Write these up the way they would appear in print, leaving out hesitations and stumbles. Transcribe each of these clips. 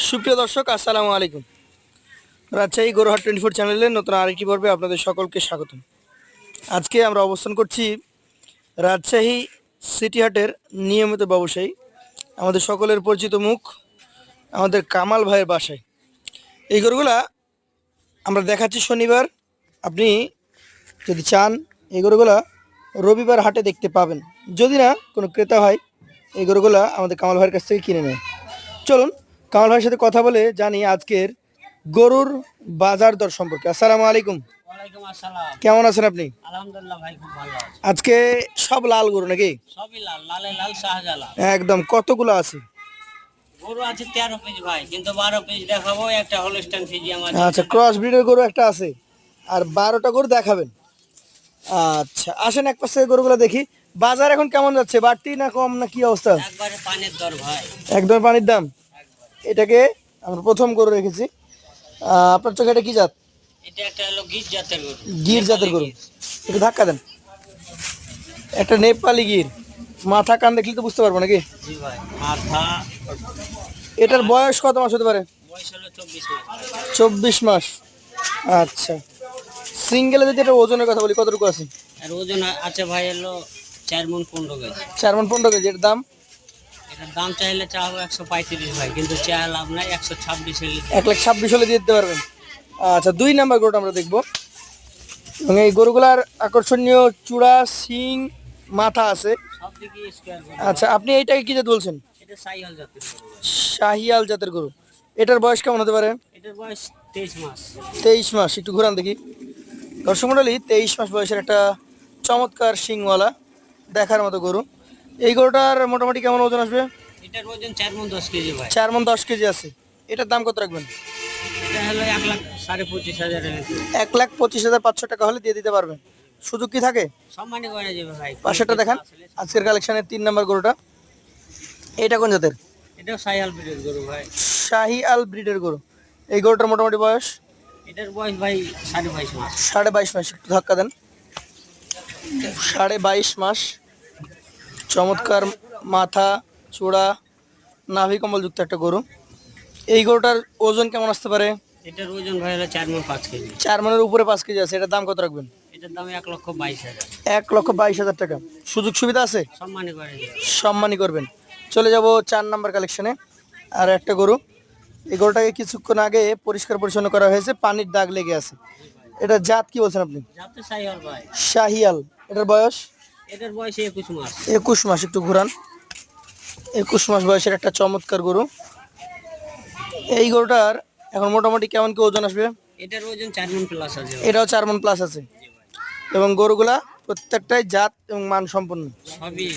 সুপ্রিয় দর্শক, আসসালামু আলাইকুম। রাজশাহী গরুহাট 24 চ্যানেলের নতুন আরেকটি পর্বে আপনাদের সকলকে স্বাগতম। আজকে আমরা অবস্থান করছি রাজশাহী সিটি হাটের নিয়মিত ব্যবসায়ী, আমাদের সকলের পরিচিত মুখ, আমাদের কামাল ভাইয়ের বাসায়। এই গরুগুলা আমরা দেখাচ্ছি শনিবার। আপনি যদি চান এই গরুগুলা রবিবার হাটে দেখতে পাবেন, যদি না কোনো ক্রেতা হয় এই গরুগুলা আমাদের কামাল ভাইয়ের কাছ থেকে কিনে নেয়। চলুন কামাল ভাইয়ের সাথে কথা বলে জানি আজকের গরুর বাজার দর সম্পর্কে। আসসালামু আলাইকুম। ওয়ালাইকুম আসসালাম। কেমন আছেন আপনি? আলহামদুলিল্লাহ ভাই, খুব ভালো আছি। আজকে সব লাল গরু নাকি? সবই লাল, লালে লাল শাহজালাল। একদম। কতগুলো আছে? গরু আছে 13 পিস ভাই, কিন্তু 12 পিস দেখাবো। একটা হলস্টাইন ফ্রিজিয়ান আছে। আচ্ছা, ক্রস ব্রিডের গরু একটা আছে, আর 12টা গরু দেখাবেন। আচ্ছা, আসেন এক পাশে গরুগুলো দেখি। বাজার এখন কেমন যাচ্ছে, বাড়তি না কম না কি অবস্থা? একবারে পানির দর ভাই। একদম পানির দাম। এটাকে আমরা প্রথম গরু রেখেছি। আপনার চোখে এটা কি জাত? এটা একটা হলো গির জাতের গরু। গির জাতের গরু। একটু ধাক্কা দেন। একটা নেপালি গির। মাথা কান দেখলে তো বুঝতে পারবো নাকি? জি ভাই। মাথা। এটার বয়স কত মাস হতে পারে? বয়স হলো 24 মাস ভাই। 24 মাস। আচ্ছা, সিঙ্গেলে যদি এটা ওজনের কথা বলি কতটুকু আছে? আর ওজন আছে ভাই হলো 4 মণ 15 কেজি। 4 মণ 15 কেজি। এর দাম? এটার দাম চাইলে চাওয়া 135 ভাই, কিন্তু চা লাভ নাই। 126 হলে 1,26,000 হলে দিয়ে দিতে পারবেন। আচ্ছা, 2 নাম্বার গরুটা আমরা দেখবো। এবং এই গরুগুলার আকর্ষণীয় চূড়া, শিং, মাথা আছে। সব দিকে স্কয়ার গরু। আচ্ছা, আপনি এইটাকে কি জাত বলছেন? এটা সাইয়াল জাতের গরু ভাই। শাহিয়াল জাতের গরু। এটার বয়স কেমন হতে পারে? এটার বয়স 23 মাস। 23 মাস। একটু ঘুরান দেখি। দর্শক মণ্ডলী, 23 মাস বয়সের একটা চমৎকার শিংওয়ালা দেখার মতো গরু। এই গরুটার মোটামুটি কেমন ওজন আসবে? এটার ওজন 4 মণ 10 কেজি ভাই। 4 মণ 10 কেজি আছে। এটার দাম কত রাখবেন? এটা হলো 1,25,500 টাকা। 1,25,500 টাকা হলে দিয়ে দিতে পারবেন। সুযোগ কি থাকে? সম্মানী করে যাবে ভাই। পাশেরটা দেখান। আজকের কালেকশনের 3 নাম্বার গরুটা। এটা কোন জাতের? এটাও সাইয়াল ব্রিডের গরু ভাই। শাহিয়াল ব্রিডের গরু। এই গরুটার মোটামুটি বয়স? এটার বয়স ভাই 22.5 মাস। 22.5 মাস। একটু ধাক্কা দেন। 22.5 মাস। চমৎকার মাথা, চূড়া, নাভি কম্বল যুক্ত একটা গরু। এই গরুটার ওজন কেমন আসতে পারে? এটার ওজন ভাই হলো 4 মণ 5 কেজি। 4 মণের উপরে 5 কেজি আছে। এটার দাম কত রাখবেন? এটার দাম 1,22,000। 1,22,000 টাকা। সুযোগ সুবিধা আছে? সম্মানী করে যাবে। সম্মানই করবেন। চলে যাব 4 নাম্বার কালেকশনে। আর একটা গরু। এই গরুটাকে কিছুক্ষণ আগে পরিষ্কার পরিচ্ছন্ন করা হয়েছে, পানির দাগ লেগে আছে। এটা জাত কি বলছেন আপনি? যাতে সাইয়াল ভাই। শাহিয়াল। এটার বয়স? এটার বয়স 21 মাস। 21 মাস। একটু ঘুরান। 21 মাস বয়সের একটা চমৎকার গরু। এই গরুটার এখন মোটামুটি কেমন কি ওজন আসবে? এটার ওজন 4 মণ প্লাস আছে ভাই। এটাও 4 মণ প্লাস আছে। এবং গরুগুলা প্রত্যেকটাই জাত এবং মান সম্পন্ন। সবই।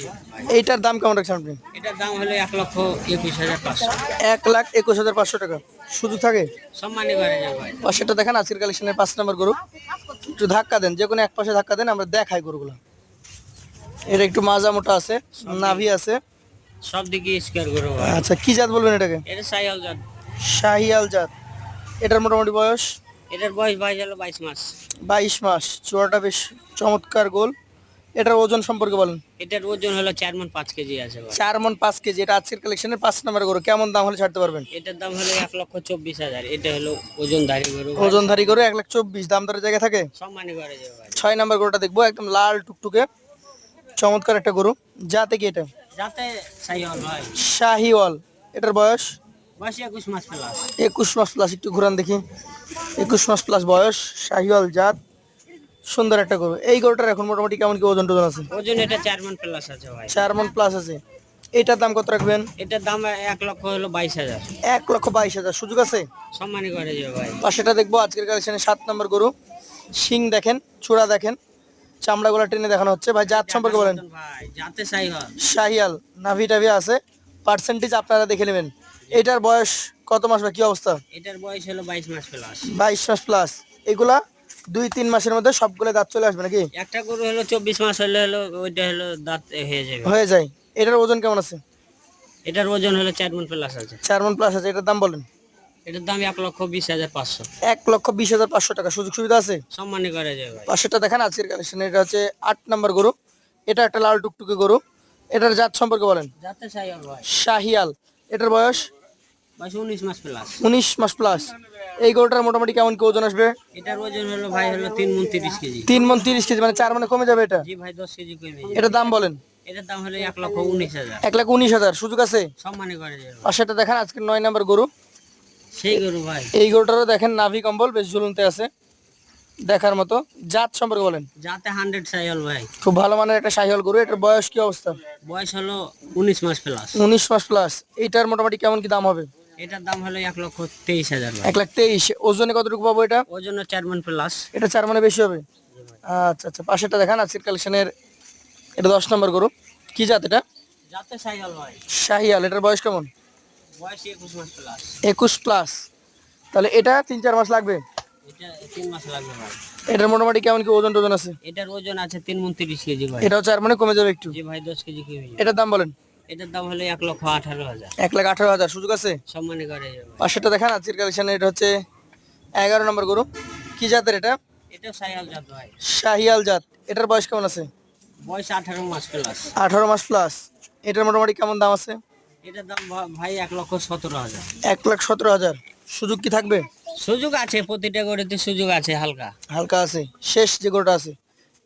এইটার দাম কেমন রাখছেন আপনি? এটার দাম হলো 1,21,500। 1,21,500 টাকা। সুযোগ থাকে? সম্মানী করে যাবে ভাই। পাশেরটা দেখান। আজকের কালেকশনের 5 নাম্বার গরু। একটু ধাক্কা দেন, যে কোনো এক পাশে ধাক্কা দেন, আমরা দেখাই গরুগুলো। এটা একটু মাজা মোটা আছে, নাভি আছে। সব দিকে স্কয়ার গরু ভাই। আচ্ছা, কি জাত বলবেন এটাকে? এটা সাইয়াল জাত। শাহিয়াল জাত। এটার মোটামুটি বয়স? এটার বয়স ভাই হলো 22 মাস। 22 মাস। চূড়াটা বেশ চমৎকার গোল। এটার ওজন সম্পর্কে বলেন। এটার ওজন হলো 4 মণ 5 কেজি আছে ভাই। 4 মণ 5 কেজি। এটা আজকের কালেকশনের 5 নাম্বার গরু। কেমন দাম হলে ছাড়তে পারবেন? এটার দাম হলো 1,24,000। এটা হলো ওজনদারি গরু ভাই। ওজনধারী গরু 1,24,000। দাম দরের জায়গা থাকে। সম্মানী করে যাবে ভাই। 6 নাম্বার গরুটা দেখবো। একদম লাল টুকটুকে চমৎকার একটা গরু। জাতে কি এটা? যাতে সাইয়াল ভাই। শাহিওয়াল। এটার বয়স? বয়স 21 মাস প্লাস। 21 মাস প্লাস। একটু ঘুরান দেখি। 21 মাস প্লাস বয়স, শাহিওয়াল জাত, সুন্দর একটা গরু। এই গরুটার এখন মোটামুটি কেমন কি ওজন টোজন আছে? ওজন এটা 4 মণ প্লাস আছে ভাই। 4 মণ প্লাস আছে। এটার দাম কত রাখবেন? এটার দাম 1,22,000। 1,22,000। সুযোগ আছে? সম্মানী করে যাবে ভাই। পাশেটা দেখবো। আজকের কালেকশনে 7 নম্বর গরু। শিং দেখেন, চূড়া দেখেন, চামড়াগুলো টেনে দেখানো হচ্ছে। ভাই জাত সম্পর্কে বলেন। ভাই যাতে সাইয়াল। শাহিয়াল। নাভি টাভি আছে। পার্সেন্টেজ আপনারা দেখে নেবেন। এটার বয়স কত মাস বা কি অবস্থা? এটার বয়স হলো 22 মাস প্লাস। 22 মাস প্লাস। এগুলা 2-3 মাসের মধ্যে সবগুলো দাঁত চলে আসবে নাকি? একটা গরু হলো 24 মাস হলো ওইটা হলো দাঁত হয়ে যাবে। হয়ে যায়। এটার ওজন কেমন আছে? এটার ওজন হলো 4 মণ প্লাস আছে। 4 মণ প্লাস আছে। এটার দাম বলেন। এটার দাম 1,20,500। 1,20,500 টাকা। সুযোগ সুবিধা আছে? সম্মানী করে যাবে ভাই। পাশেরটা দেখেন। আজকের কালেকশন এটা হচ্ছে 8 নম্বর গরু। এটা একটা লাল টুকটুকে গরু। এটার জাত সম্পর্কে বলেন। যাতে সাইয়াল ভাই। শাহিয়াল। এটার বয়স? বয়স 19 মাস প্লাস। 19 মাস প্লাস। এই গরুটার মোটামুটি কেমন কি ওজন আসবে? এটার ওজন হলো ভাই হলো 3 মণ 30 কেজি। 3 মণ 30 কেজি, মানে 4 মণে কমে যাবে এটা? জি ভাই 10 কেজি কমে যাবে। এটার দাম বলেন? এটার দাম হলো 1,19,000। 1,19,000। সুযোগ আছে? সম্মানী করে দেব। পাশেটা দেখেন, আজকে 9 নাম্বার গরু। সেই গরু ভাই। এই গরুটারও দেখেন নাভি কম্বল বেশ ঝুলন্তে আছে, দেখার মতো। জাত সম্পর্কে বলেন? যাতে 100 সাইল ভাই। খুব ভালো মানের একটা শাহিওয়াল গরু। এটার বয়স কি অবস্থা? বয়স হলো 19 মাস প্লাস। 19 মাস প্লাস। এইটার মোটামুটি কেমন কি দাম হবে? এটার দাম হলো 1,23,000 ভাই। 1,23,000। ওজনে কতটুকু পাবো এটা? ওজন 4 মণ প্লাস। এটা 4 মণে বেশি হবে। আচ্ছা আচ্ছা, পাশেটা দেখান আজকের কালেকশনের। এটা 10 নম্বর গরু। কি জাত এটা? যাতে সাইল ভাই। শাহিয়াল। এটার বয়স কেমন? বয়স 21 মাস প্লাস। 21 প্লাস। তাহলে এটা 3-4 মাস লাগবে। এটা 3 মাস লাগবে ভাই। এটার মোটামুটি কেমন কি ওজন টোজন আছে? এটার ওজন আছে 3 মণ 30 কেজি ভাই। এটাও 4 মণে কমে যাবে একটু। জি ভাই 10 কেজি কমে যাবে। এটার দাম বলেন? এটার দাম হলো 1,18,000। 1,18,000। সুযোগ আছে? সম্মানী করে দেব। পাশেটা দেখান আজকের কালেকশনে। এটা হচ্ছে 11 নম্বর গরু। কি জাতের এটা? এটাও সাইল জাত ভাই। শাহিয়াল জাত। এটার বয়স কেমন আছে? বয়স 18 মাস প্লাস। 18 মাস প্লাস। এটার মোটামুটি কেমন দাম আছে? এটার দাম ভাই 1,17,000। 1,17,000। সুযোগ কি থাকবে? সুযোগ আছে, প্রতিটা গরুতে সুযোগ আছে হালকা। হালকা আছে। শেষ যে গরুটা আছে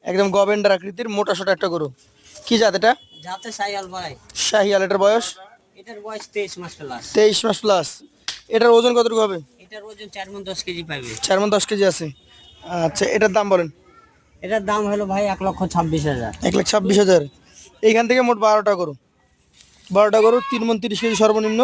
একদম গবেন্ডার আকৃতির মোটা সোটা একটা গরু। কি জাত এটা? যাতে সাইল ভাই। শাহিয়াল। এটার বয়স? এটার বয়স 23 মাস প্লাস। 23 মাস প্লাস। এটার ওজন কতটুকু হবে? এটার ওজন 4 মণ 10 কেজি পাবে। 4 মণ 10 কেজি আছে। আচ্ছা, এটার দাম বলেন? এটার দাম হলো ভাই 1,26,000। 1,26,000। এইখান থেকে মোট 12টা গরু। 12টা গরু 3 মণ 30 কেজি সর্বনিম্ন,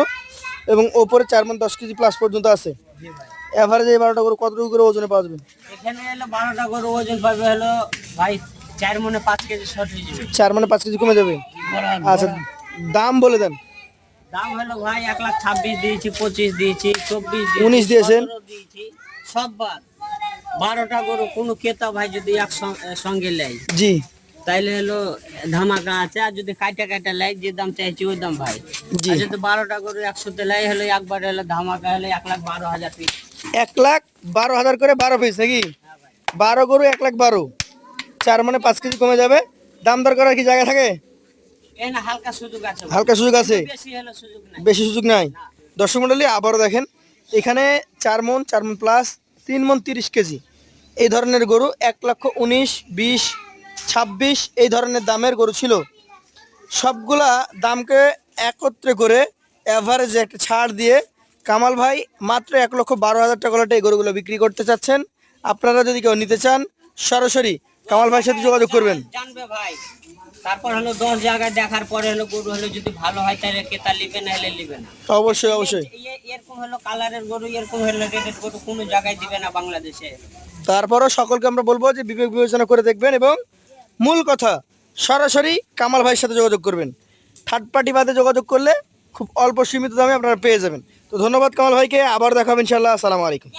এবং ওপরে 4 মণ 10 কেজি প্লাস পর্যন্ত আছে। জি ভাই। এভারেজ এই 12টা গরু কতটুকু করে ওজনে পাওয়া যাবে? এখানে হলো 12টা গরু ওজন পাবে হলো ভাই 4 মণে 5 কেজি শর্ট হয়ে যাবে। 4 মণে 5 কেজি কমে যাবে। আচ্ছা, দাম বলে দেন। দাম হলো ভাই 1,26,000 দিয়েছি, 25 দিয়েছি, 24 দিয়েছি, 19 দিয়েছেন। 17 দিয়েছি, সব বাদ। 12টা গরু কোনো ক্রেতা ভাই যদি সঙ্গে নেয় জি। তাইলে হলো ধামাকা আছে, আর যদি কাটা কাটা লাই যে দাম চাইছি ওই দাম ভাই। জি। আর যদি 12টা গরু 100তে লাই হলো একবার হলো ধামাকা হলো 1,12,000 পিস। 1,12,000 করে 12 পিস নাকি? 12 গরু 1,12,000। 4 মণে 5 কেজি কমে যাবে। দাম দর করার কি জায়গা থাকে? এই না হালকা সুযোগ আছে ভাই। হালকা সুযোগ আছে। বেশি হলো সুযোগ নাই। বেশি সুযোগ নাই। দর্শক মণ্ডলী আবারও দেখেন, এখানে 4 মণ 4 মণ প্লাস 3 মণ 30 কেজি এই ধরনের গরু 1,19,000, 20, 26 এই ধরনের দামের গরু ছিল। সবগুলা দামকে একত্রে করে অ্যাভারেজে একটা ছাড় দিয়ে কামাল ভাই মাত্র 1,12,000 টাকা এই গরুগুলো বিক্রি করতে চাচ্ছেন। আপনারা যদি কেউ নিতে চান সরাসরি কামাল ভাইয়ের সাথে যোগাযোগ করবেন। জানবে ভাই। তারপর হলো 10 জায়গায় দেখার পরে হলো গরু হলো যদি ভালো হয় তাহলে ক্রেতা নিবে, না হলে নিবে না। অবশ্যই অবশ্যই। এরকম হলো কালারের গরু, এরকম হলো রেডের গরু কোনো জায়গায় দিবে না বাংলাদেশে। তারপরও সকলকে আমরা বলবো যে বিবেক বিবেচনা করে দেখবেন, এবং মূল কথা সরাসরি কামাল ভাইয়ের সাথে যোগাযোগ করবেন। থার্ড পার্টি বাদে যোগাযোগ করলে খুব অল্প সীমিত দামে আপনারা পেয়ে যাবেন। তো ধন্যবাদ কামাল ভাইকে। আবার দেখা হবে ইনশাআল্লাহ। আসসালামু আলাইকুম।